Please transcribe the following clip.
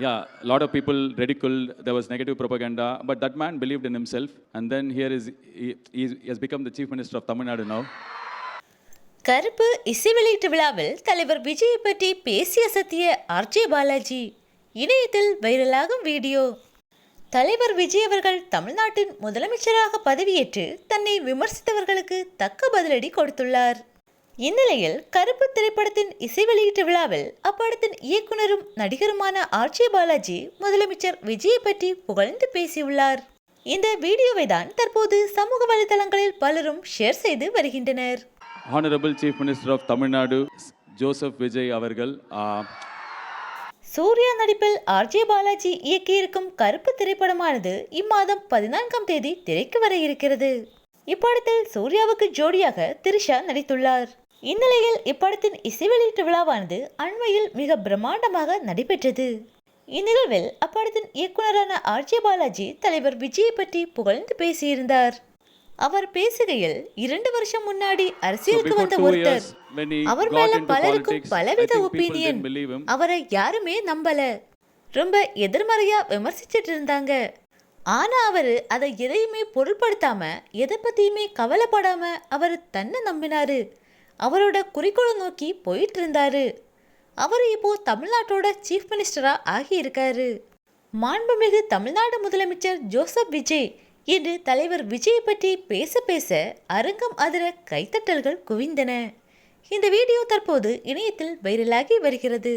Yeah, a lot of people ridiculed, there was negative propaganda, but that man believed in himself, and then here is he has become the Chief Minister of Tamil Nadu now. கருப்பு இசை வெளியீட்டு விழாவில் தலைவர் விஜயை பற்றி பேசி அசத்திய RJ Balaji. இணையத்தில் வைரலாகும் video. தலைவர் விஜய் அவர்கள் தமிழ்நாட்டின் முதலமைச்சராக பதவியேற்று தன்னை விமர்சித்தவர்களுக்கு தக்க பதிலடி கொடுத்துள்ளார். இந்நிலையில் கருப்பு திரைப்படத்தின் இசை வெளியீட்டு விழாவில் அப்படத்தின் இயக்குனரும் நடிகருமான ஆர்ஜே பாலாஜி முதலமைச்சர் விஜயை பற்றி புகழ்ந்து பேசியுள்ளார். இந்த வீடியோவை தான் தற்போது சமூக வலைதளங்களில் பலரும் ஷேர் செய்து வருகின்றனர். Honorable Chief Minister of Tamil Nadu, Joseph Vijay அவர்கள் சூர்யா நடிப்பில் ஆர்ஜே பாலாஜி இயக்கியிருக்கும் கருப்பு திரைப்படமானது இம்மாதம் 14ஆம் தேதி திரைக்கு வர இருக்கிறது. இப்படத்தில் சூர்யாவுக்கு ஜோடியாக திரிஷா நடித்துள்ளார். இந்நிலையில் இப்படத்தின் இசை வெளியீட்டு விழாவானது அண்மையில் மிக பிரம்மாண்டமாக நடைபெற்றது. இந்நிகழ்வில் அப்படத்தின் இயக்குனரான ஆர்ஜே பாலாஜி தலைவர் விஜயை பற்றி புகழ்ந்து பேசியிருந்தார். அவர் பேசுகையில் 2 வருஷம் முன்னாடி அரசியலுக்கு வந்த ஒருத்தர், அவர் மேல பலருக்கும் பலவித ஒப்பீனியன், அவரை யாருமே நம்பல, ரொம்ப எதிர்மறையா விமர்சிச்சிட்டு இருந்தாங்க. ஆனா அவரு அதை எதையுமே பொருட்படுத்தாம எதை பத்தியுமே கவலைப்படாம அவர் தன்னை நம்பினாரு. அவரோட குறிக்கோளை நோக்கி போயிட்டு இருந்தாரு. அவர் இப்போ தமிழ்நாட்டோட சீஃப் மினிஸ்டரா ஆகியிருக்காரு. மாண்புமிகு தமிழ்நாடு முதலமைச்சர் ஜோசப் விஜய் என்று தலைவர் விஜயை பற்றி பேச பேச அரங்கம் அதிர கைத்தட்டல்கள் குவிந்தன. இந்த வீடியோ தற்போது இணையத்தில் வைரலாகி வருகிறது.